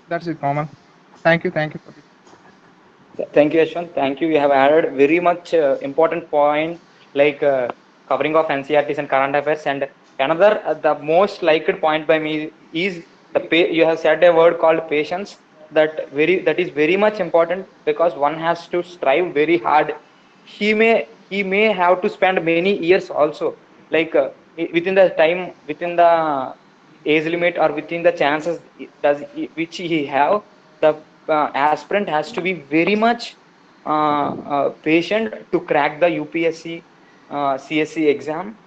that's it, common. Thank you for this. Thank you, Ashwant. Thank you. You have added very much important point, like covering of NCRTs and current affairs. And another, the most liked point by me is you have said a word called patience. That is very much important, because one has to strive very hard. He may have to spend many years also, like within the time, within the age limit, or within the chances which he have. The aspirant has to be very much patient to crack the UPSC CSC exam.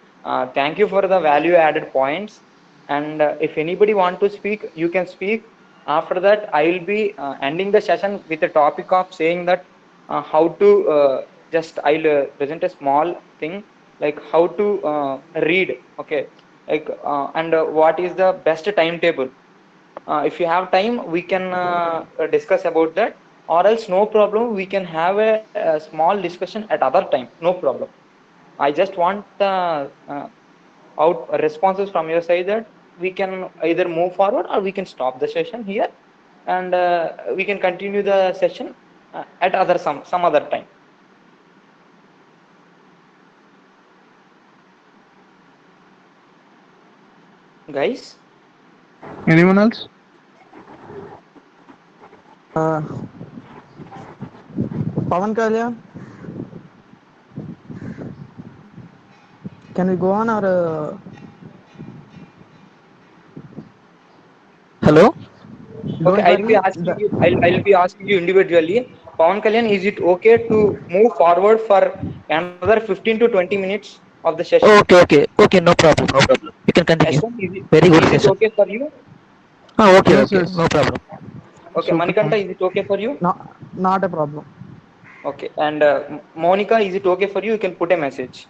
Thank you for the value added points. And if anybody want to speak, you can speak. After that, I will be ending the session with the topic of saying that how to just I'll present a small thing, like how to read. Okay, like and what is the best timetable. If you have time, we can discuss about that, or else no problem, we can have a small discussion at other time, no problem. I just want out responses from your side, that we can either move forward or we can stop the session here, and we can continue the session at other some other time. Guys, Anyone else? Uh, Pawan Kalyan, can we go on or Hello? okay, don't worry? I'll be asking you individually. Pawan Kalyan, is it okay to move forward for another 15 to 20 minutes of the session. Okay, no problem, no problem. You can continue. Ashwin, Very good is it session. okay for you? Okay, Yes, okay, yes. no problem. Okay, Super. Manikanta, is it okay for you? Not a problem. Okay, and Monica, is it okay for you? You can put a message.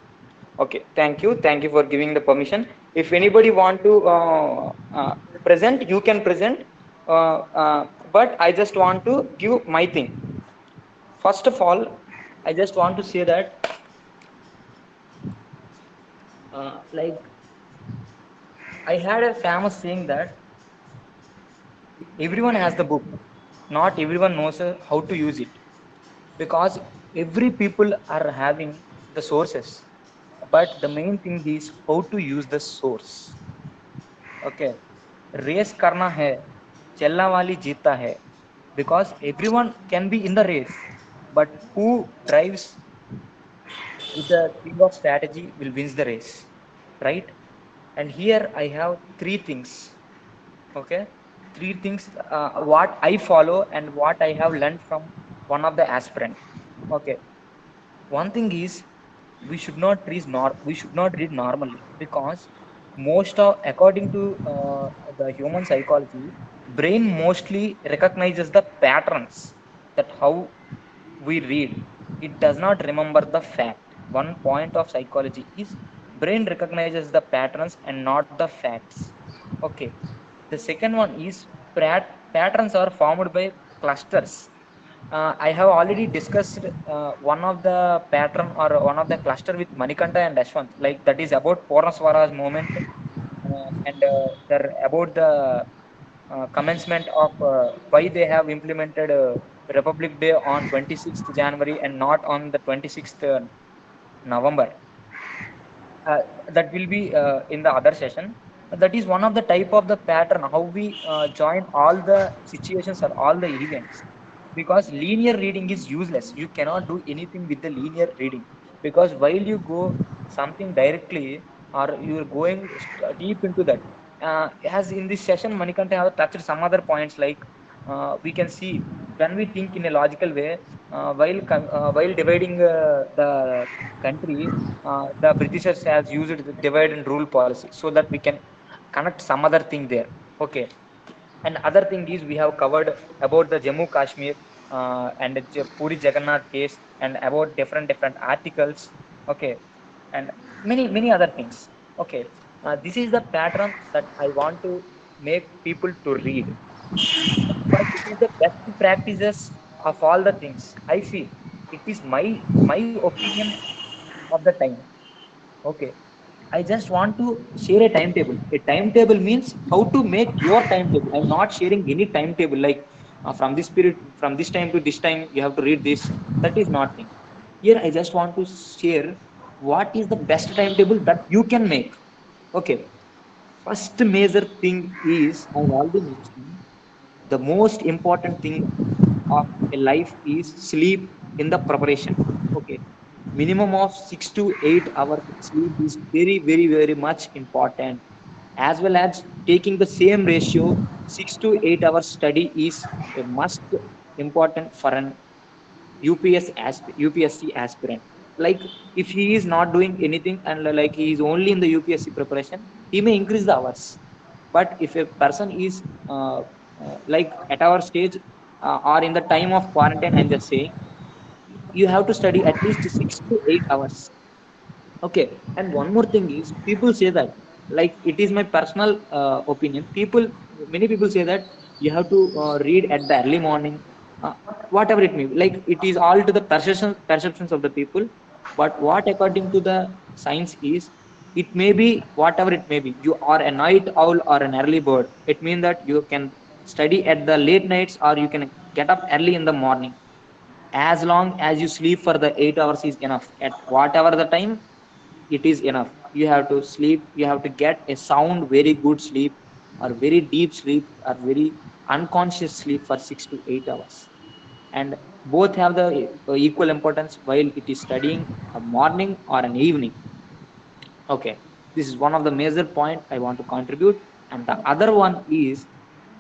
Okay, thank you for giving the permission. If anybody want to present, you can present. But I just want to give my thing. First of all, I just want to say that, like, I had a famous saying that everyone has the book, not everyone knows how to use it, because every people are having the sources, but the main thing is how to use the source. Okay, race करना है, चलना वाली जीता है, because everyone can be in the race, but who drives with the king of strategy will wins the race, right? And here I have three things. Okay, three things, what I follow and what I have learned from one of the aspirant. Okay, one thing is, we should not read normally, because most of, according to the human psychology, brain mostly recognizes the patterns, that how we read. It does not remember the fact. One point of psychology is brain recognizes the patterns and not the facts. Okay, the second one is patterns are formed by clusters. I have already discussed one of the pattern or one of the cluster with Manikanta and Ashwant, like that is about Purna Swaraj movement, and they're about the commencement of why they have implemented Republic Day on 26th January and not on the 26th November. uh, that will be in the other session. That is one of the type of the pattern how we join all the situations or all the events, because linear reading is useless. You cannot do anything with the linear reading, because while you go something directly, or you are going deep into that, as in this session Manikanta have touched some other points, like we can see, when we think in a logical way, while dividing the country, the Britishers has used the divide and rule policy so that we can connect some other thing there. Okay, and other thing is we have covered about the Jammu Kashmir, and the Puri Jagannath case, and about different articles. Okay, and many other things. Okay, this is the pattern that I want to make people to read, because it is the best practices of all the things. I feel it is my opinion of the time. Okay, I just want to share a timetable. A timetable means how to make your timetable. I'm not sharing any timetable like from this period, from this time to this time, you have to read this. That is not thing. Here, I just want to share what is the best timetable that you can make. Okay, first major thing is, I've already mentioned, the most important thing of a life is sleep in the preparation. Okay, minimum of 6 to 8 hours sleep is very much important, as well as taking the same ratio. 6 to 8 hours study is a must important for an UPSC aspirant. Like, if he is not doing anything and like he is only in the UPSC preparation, he may increase the hours. But if a person is like at our stage, or in the time of quarantine, I'm just saying, you have to study at least 6 to 8 hours. Okay, and one more thing is, people say that, like, it is my personal opinion. Many people say that you have to read at the early morning, uh, whatever it may be. Like, it is all to the perceptions of the people. But what according to the science is, it may be whatever it may be. You are a night owl or an early bird. It means that you can study at the late nights, or you can get up early in the morning. As long as you sleep for the 8 hours is enough. At whatever the time, it is enough. You have to sleep, you have to get a sound very good sleep, or very deep sleep, or very unconscious sleep for 6 to 8 hours. And both have the equal importance while it is studying a morning or an evening. Okay, this is one of the major point I want to contribute. And the other one is,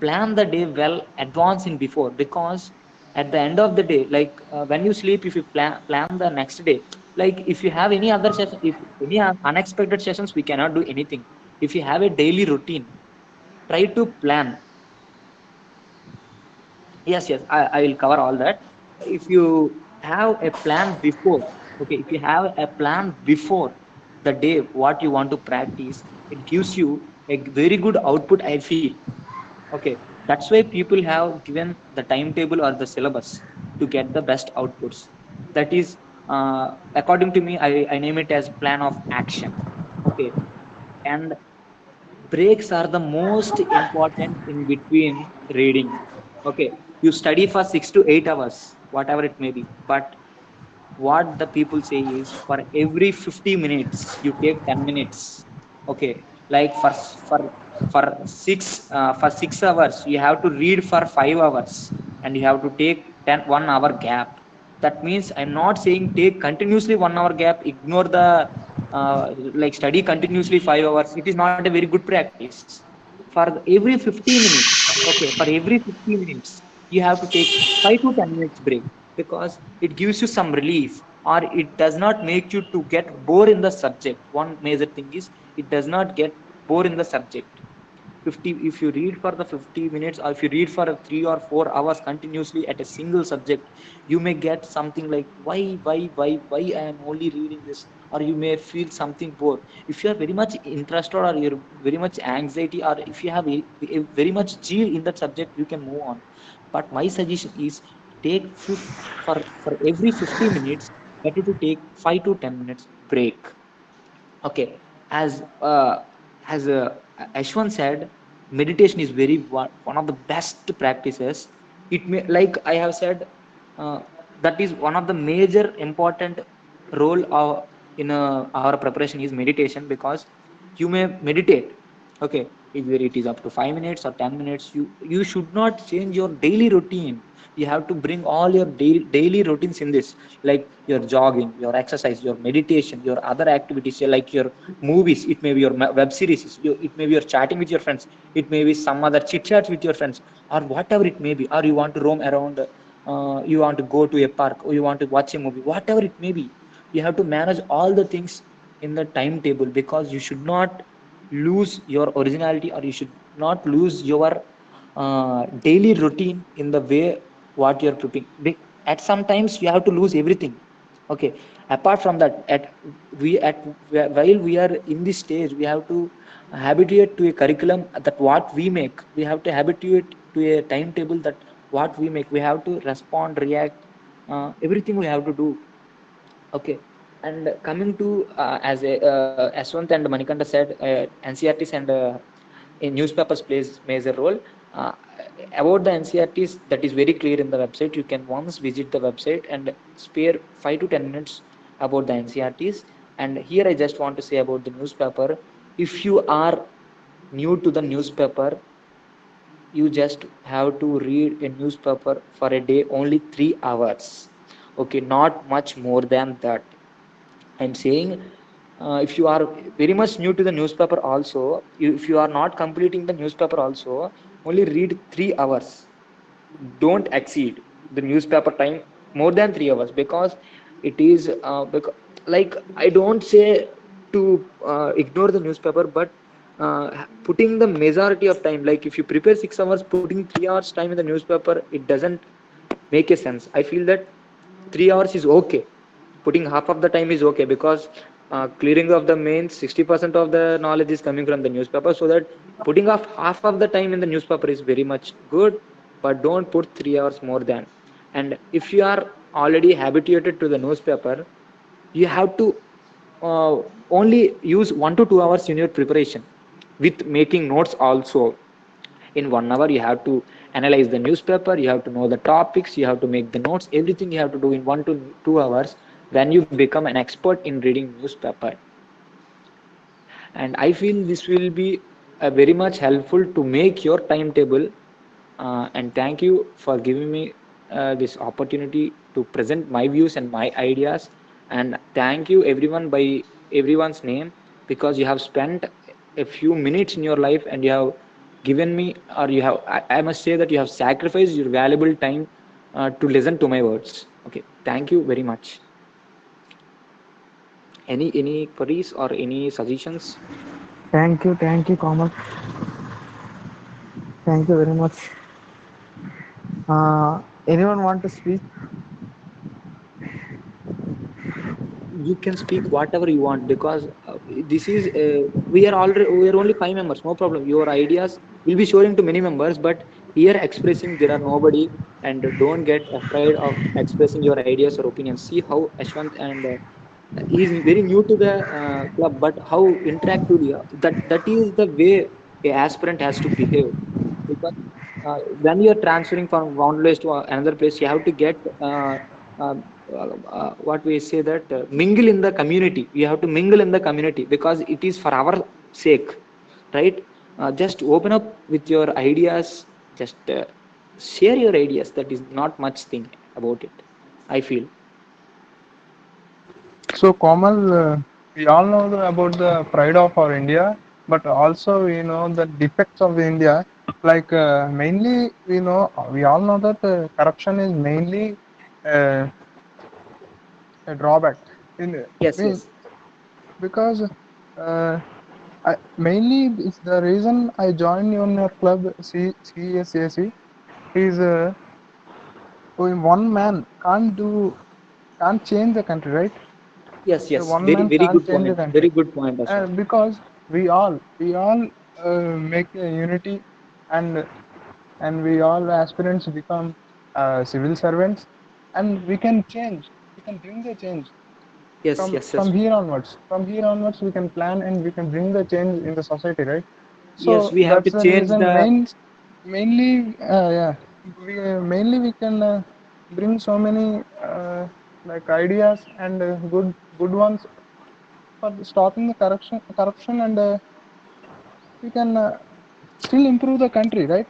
plan the day well, advance in before, because at the end of the day, like when you sleep, if you plan the next day, Like if you have any other session, if any unexpected sessions, we cannot do anything. If you have a daily routine, try to plan. Yes, I will cover all that. If you have a plan before, okay, if you have a plan before the day what you want to practice, it gives you a very good output, I feel. Okay, that's why people have given the timetable or the syllabus to get the best outputs. That is, according to me, I name it as plan of action. Okay, and breaks are the most important in between reading. Okay, you study for 6 to 8 hours, whatever it may be, but what the people say is for every 50 minutes you take 10 minutes. Okay, like for 6 hours you have to read for 5 hours, and you have to take 1 hour gap. That means I'm not saying take continuously 1 hour gap, ignore the like study continuously 5 hours. It is not a very good practice. For every 50 minutes, okay, for every 50 minutes you have to take 5 to 10 minutes break, because it gives you some relief, or it does not make you to get bored in the subject. One major thing is it does not get bored in the subject. 50, if you read for the 50 minutes, or if you read for 3 or 4 hours continuously at a single subject, you may get something like why I am only reading this, or you may feel something bored. If you are very much interested, or you're very much anxiety, or if you have very much zeal in that subject, you can move on. But my suggestion is take for every 50 minutes, better to take 5 to 10 minutes break. Okay, as Ashwan said, meditation is very one of the best practices. It may, like I have said, uh, that is one of the major important role of in our preparation is meditation, because you may meditate. Okay, either it is up to 5 minutes or 10 minutes. You should not change your daily routine. You have to bring all your daily routines in this, like your jogging, your exercise, your meditation, your other activities, like your movies. It may be your web series. It may be your chatting with your friends. It may be some other chit chats with your friends, or whatever it may be. Or you want to roam around. You want to go to a park, or you want to watch a movie. Whatever it may be, you have to manage all the things in the timetable, because you should not lose your originality, or you should not lose your daily routine in the way what you're preparing. At sometimes you have to lose everything. Okay, apart from that, while we are in this stage, we have to habituate to a curriculum that what we make. We have to habituate to a timetable that what we make. We have to respond, react, everything we have to do. Okay, and coming to as Aswant and Manikanda said, NCRTs and in newspapers plays major role. Uh, about the NCRTs, that is very clear in the website. You can once visit the website and spare 5 to 10 minutes about the NCRTs. And here I just want to say about the newspaper. If you are new to the newspaper, you just have to read a newspaper for a day only 3 hours. Okay, not much more than that. I'm saying, if you are very much new to the newspaper also, if you are not completing the newspaper also, only read 3 hours. Don't exceed the newspaper time more than 3 hours, because it is like I don't say to ignore the newspaper, but putting the majority of time, like if you prepare 6 hours, putting 3 hours time in the newspaper, it doesn't make a sense. I feel that 3 hours is okay. Putting half of the time is okay, because clearing of the mains, 60% of the knowledge is coming from the newspaper. So that putting off half of the time in the newspaper is very much good, but don't put 3 hours more than. And if you are already habituated to the newspaper, you have to uh, only use 1 to 2 hours in your preparation, with making notes also. In 1 hour you have to analyze the newspaper, you have to know the topics, you have to make the notes, everything you have to do in 1 to 2 hours. When you become an expert in reading newspaper, and I feel this will be very much helpful to make your timetable. And thank you for giving me this opportunity to present my views and my ideas. And thank you everyone by everyone's name, because you have spent a few minutes in your life, and you have given me, or you have, I must say that you have sacrificed your valuable time to listen to my words. Okay, thank you very much. Any queries or any suggestions? Thank you, Kamal. Thank you very much. Anyone want to speak? You can speak whatever you want, because this is we are only 5 members, no problem. Your ideas will be showing to many members, but here expressing there are nobody. And don't get afraid of expressing your ideas or opinions. See how Ashwant and he is very new to the club, but how interactively that is the way a aspirant has to behave. Because when you are transferring from one place to another place, you have to get uh, what we say that mingle in the community. You have to mingle in the community because it is for our sake, right? Just open up with your ideas. Just share your ideas. That is not much thing about it, I feel. So, Komal, we all know about the pride of our India, but also we know the defects of the India. Like mainly, we all know that corruption is mainly uh, a drawback. In Yes, mean yes. because mainly it's the reason I joined in your club CSAC is one man can't change the country, right? Yes, The yes. one Very, man very can't good change the point. Very country, good point, Ashwin. because we all make a unity, and we all aspirants become civil servants, and we can bring the change Yes, from yes, yes. here onwards we can plan and we can bring the change in the society, right? Yes, So we have to that's the change reason the. mainly yeah, mainly we can bring so many like ideas and good ones for stopping the corruption, and we can still improve the country, right?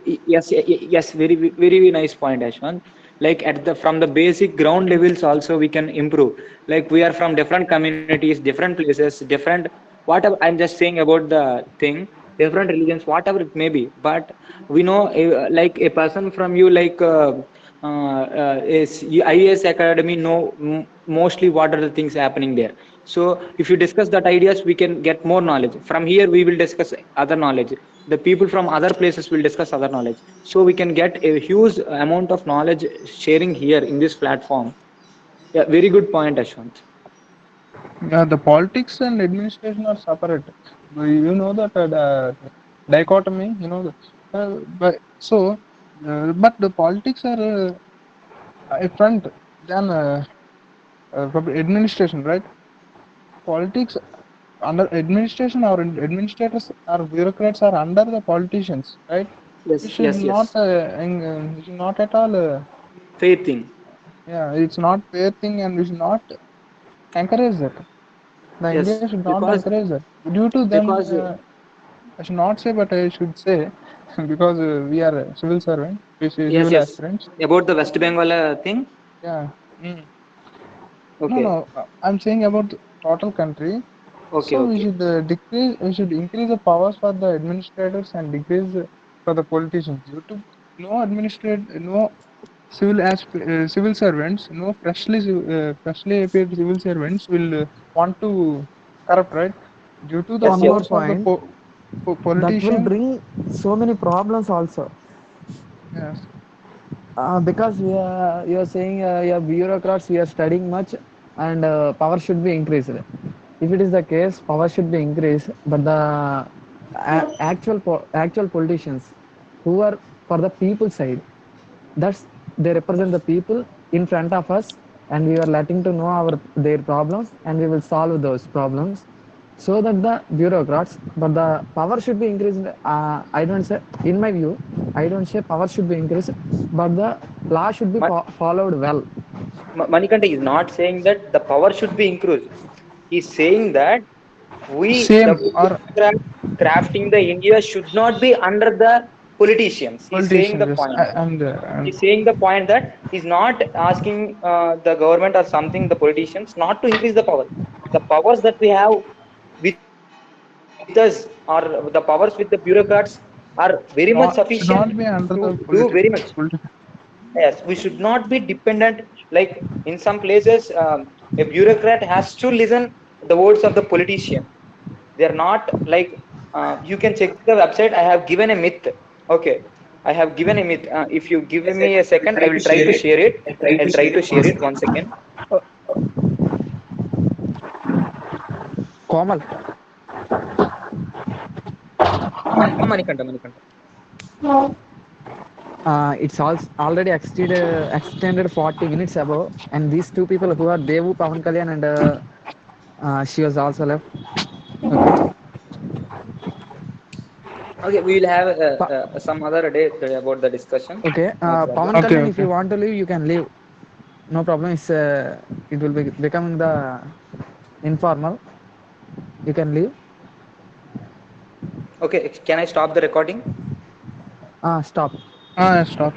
Yes, yes, very, very nice point, Ashwan. Like at the from the basic ground levels also we can improve. Like we are from different communities, different places, different whatever. I'm just saying about the thing, different religions, whatever it may be. But we know like a person from you like is IAS Academy know mostly what are the things happening there. So if you discuss that ideas, we can get more knowledge. From here, we will discuss other knowledge. The people from other places will discuss other knowledge. So we can get a huge amount of knowledge sharing here in this platform. Yeah, very good point, Ashwant. Yeah, the politics and administration are separate. You know that the dichotomy. You know, but the politics are a front than administration, right? Politics under administration, or administrators or bureaucrats are under the politicians, right? Yes, yes, yes. We should not at all. Faith thing. Yeah, it's not fair thing, and we should not encourage that. The India Yes, should not because encourage that. Due to them, because I should not say, but I should say, because we are a civil servant, yes, civil yes. aspirants. About the West Bengal thing. Yeah. Mm. No, Okay, no. I'm saying about the total country. okay, So we okay. should decrease. We should increase the powers for the administrators and decrease for the politicians. Due to no civil servants, no freshly appeared civil servants will want to corrupt, right? Due to the Yes, One more yes. powers of the point that will politician. bring so many problems also. Yes. Because you are saying yeah, bureaucrats, we are studying much, and power should be increased. If it is the case, power should be increased, but the actual politicians who are for the people side, that's they represent the people in front of us, and we are letting to know our their problems, and we will solve those problems, so that the bureaucrats, but the power should be increased. I don't say, in my view, I don't say power should be increased, but the law should be followed well. Manikanta is not saying that the power should be increased. He's saying that the Same or bureaucrats crafting the India should not be under the politicians. He's saying politicians. the Yes, point. and He's saying the point that he's not asking the government or something, the politicians, not to increase the power. The powers that we have with us, or the powers with the bureaucrats, are very much sufficient should to not be do under very the much. political. Yes, we should not be dependent. Like in some places, A bureaucrat has to listen the words of the politician. They are not like you can check the website. I have given a myth. Okay, I have given a myth. If you give me a second, I will try to share it. I'll try to share it once again. Komal. Manikanta. It's already extended 40 minutes above, and these two people who are Devu, Pavan Kalyan, and she was also left. Okay. Okay, we will have Pa- some other day about the discussion. okay. No problem. Pavan Okay, Kalyan, if okay. you want to leave, you can leave. No problem. It will be becoming the informal. You can leave. Okay, can I stop the recording? Stop. Stop.